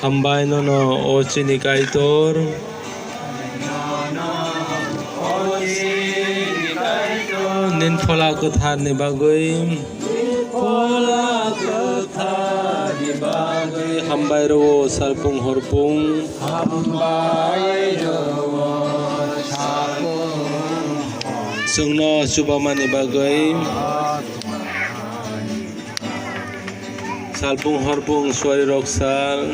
hambay no ochi ni kaitor nin phola kutha ni bagoi hambay ro salpung horpung sungno subama ni bagoi salpung horpung swari roksal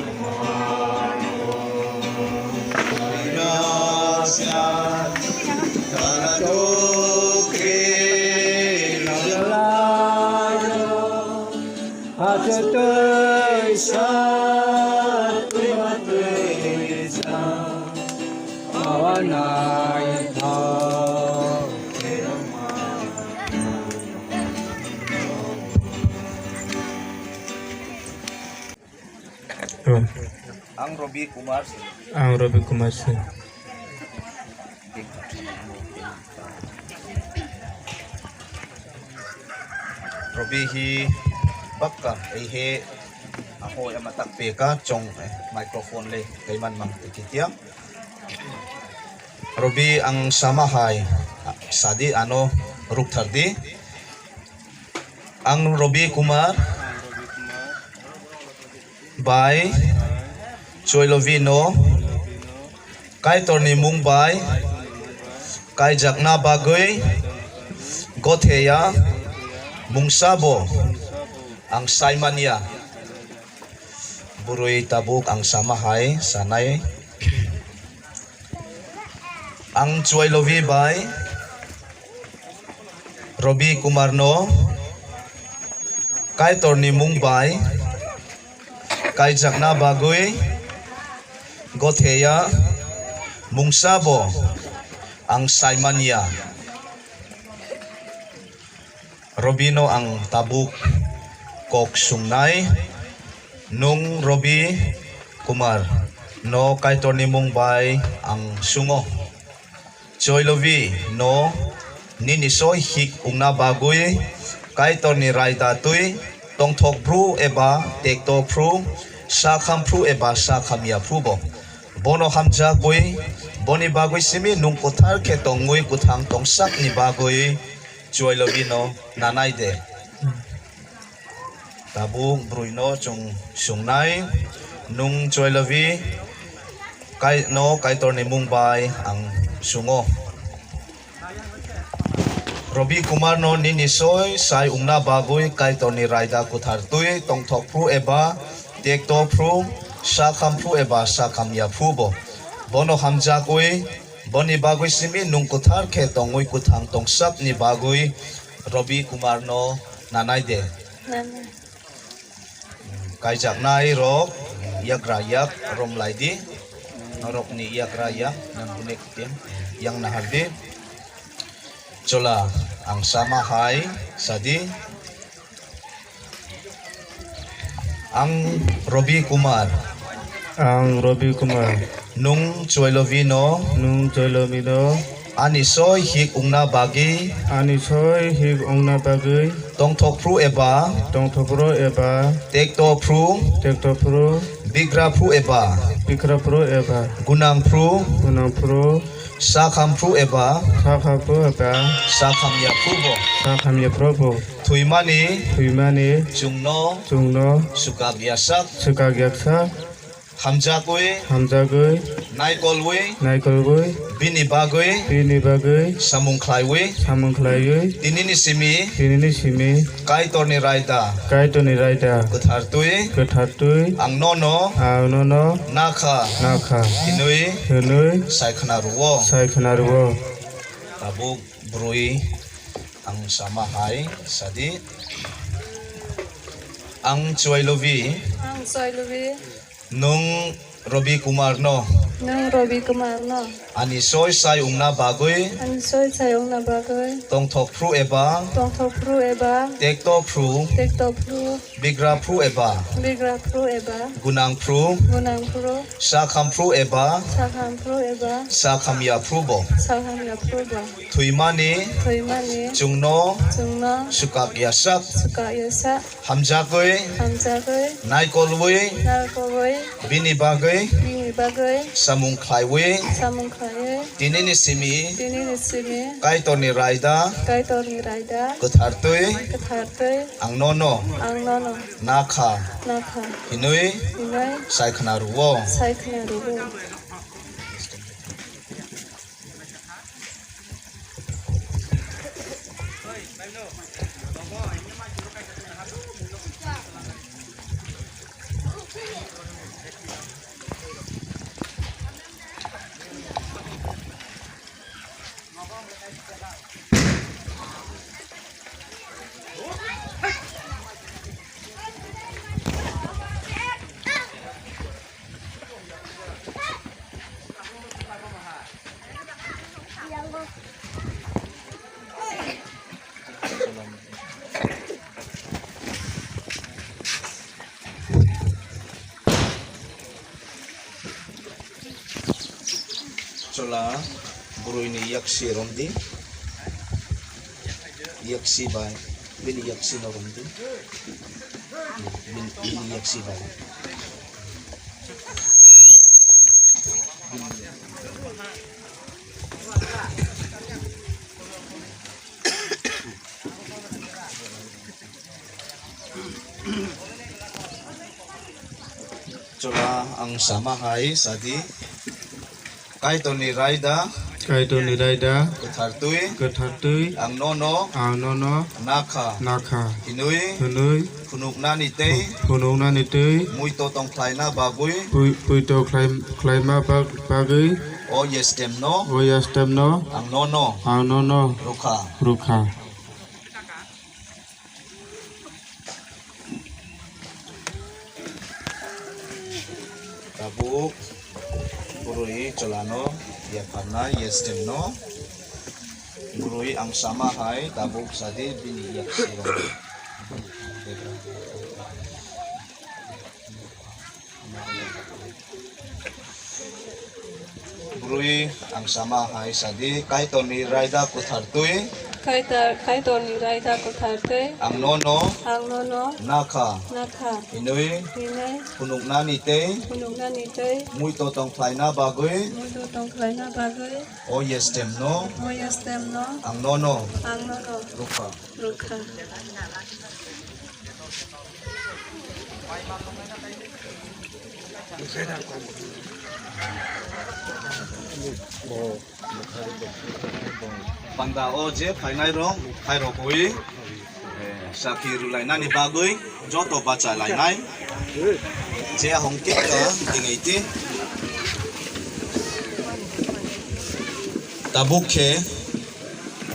Ang Rabi Kumar. Ang Rabi Kumar sir. Rabi hi bakka he ako ay matakpe ka chong microphone le kay man mang tikitya. Rabi ang samahay sadi ano ruktardi. Ang Rabi Kumar by Chawilovi no Kaitor ni Mumbai Kaijak na bagoy Gotheya Mungsabo ang Saimania Buroy tabuk ang samahay sanay ang Chawilovi by Rabi Kumar no Kaitor ni Mumbai Kaijak na bagoy Gotheya Mungsabo ang Saimania Robino ang tabuk kok sungnay nung Rabi Kumar no Kaitor ni Mumbai ang sungo Chawilovi no ninisoy hik ungna bagoy Kaitor ni Raida tuy tongthok pru eba tekto pru sakham pru eba sakhamia prubo bono hamja koi boni bagoi simi nung kothar ke tongoi kuthang tongsak ni bagoi Chawilovi no nanai de tabu bruino chung sungnai nung Chawilovi Kaitor ni Mumbai ang sungo Rabi Kumar no ninisoy sai ungna bagoy Kaitor ni Raida kuthar tui tongthok pru eba tekto pru sakham pru eba sakhamya prubo bono hamja koi boni bagoy simi nung kuthar ke tongoi kuthang tongsak ni bagoy Rabi Kumar no nanai de Kaijak nai rok yagra yak rom laidi rok ni yagra yak nang bunek ken yang naharde chola ang samahay sadi ang Rabi Kumar nung Chawilovi no anisoy hik ungna bagi tongthok pru eba tekto pru bigra pru eba gunang pru sakham pru eba sakhamya prubo tuimani jungno sukagyasak hamja koi naikolwe bini bagoi samungklaiwe tinini simi Kaitor ni Raida kuthar tui ang nono nakha inui saikhana ruwo tabuk brui ang samahay sadi ang Chawilovi nung Rabi Kumar no nang Rabi Kumar no ani soy sai ungna bagui an soi sayong na bagay tong thok pru eba tong thok pru eba tek to pru tek to pru bigra pru eba bigra pru eba gunang pru gunang pru sakham pru eba sakham pru eba sakham ya pru bo sakham ya pru ba thuimani thoimani chungno chungna sukak ya sak suka yasa hamjakoi hamjagay naikolwi narkoy bini bagui bini bagay samung khlaiwi samung khaye tinini simi tini nisimi kaitoni raida kai tor ni raida kuthartui kathartay ang nono ang nono nakha nakha hinui inay saikhna ruwo saikna rubo chola burui ni yaksi romdi yaksi bai bini yaksi no romdi bini yaksi bai chola ang sama hai sadi kaitoni raida Kaitoni raida kuthartui ang nono nakha hinui phunukna ni te muito tong khlaina bagui Puito Klaima Bagui o yestem no Oyastemno ang nono Rukha tabuk burui cholano yakarna yestem no burui ang sama hai tabuk sadi bini yaksiro burui ang sama hai sadi kaitoni raida kuthartui kai tor ni raida kathartay ang nono nakha nakha hinui inay phunukna ni te punugna nitay muito tong khlaina bagui mudo tong klaina bagay o yestem no moyastem no ang nono ang nono rukha rukha Panda oje Kainai rong Kairo koi Sakiru lainai ni bagui joto baca lainai je hongkit ka dingaiti tabukhe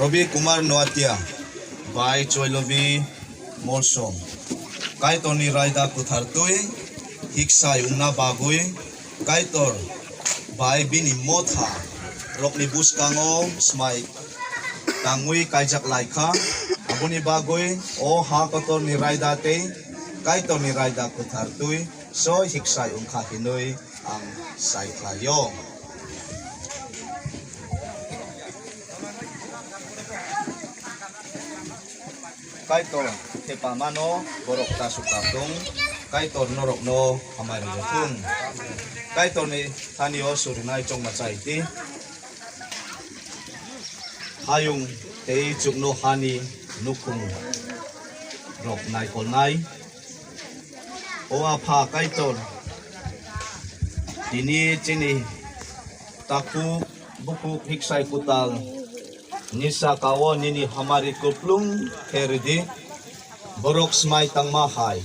Rabi Kumar Noatia Rabi Chawilovi Molsom kaitoni raida kuthartui hiksai ungna bagui kaitor bai bini motha rokni buskango smai tangui Kaijak laika abuni bagui o ha kotor ni raida te kaitor ni raida kuthartui so hiksai ungkha hinui ang sai klayo kaitor tepamano borok ta sukapung kaitor norok no amai rojung kaitor ni thanio surinai chong machaiti hayung tei chukno hani nukum rok nai kolnai o apha kaitor dini chini taku buku hiksai kutal nisa kawo nini hamari kuplung heridi borok smai tangma hai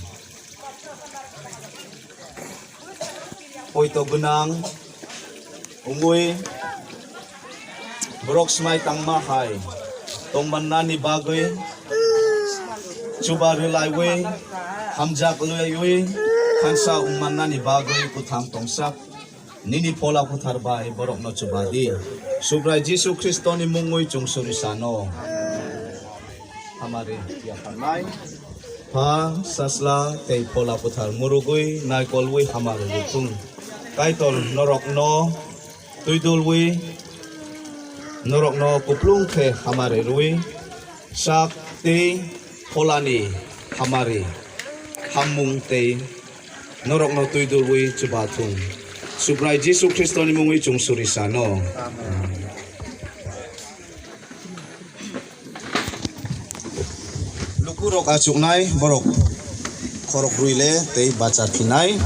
poito gunang ungui borok smai tangma hai tongmanna ni bagui chuba relaiwe hamjak luiwe khansa ummanna ni bagui kutham tongsak nini pola putar bai borok no chubadi subrai Jisu Kristo ni mungoi chung surisano hamari ya Kainai ha sasla tei pola putar murugui nai kolwi hamari lutung kaitol norok no tuidulwi norok no kuplung ke hamari rui sak tei polani hamari hamung tei norok no tuidulwi chubatung subrai Jisu Kristo ni mungoi chung surisano lukurok achuk nai borok khorok ruile tei bacha thinai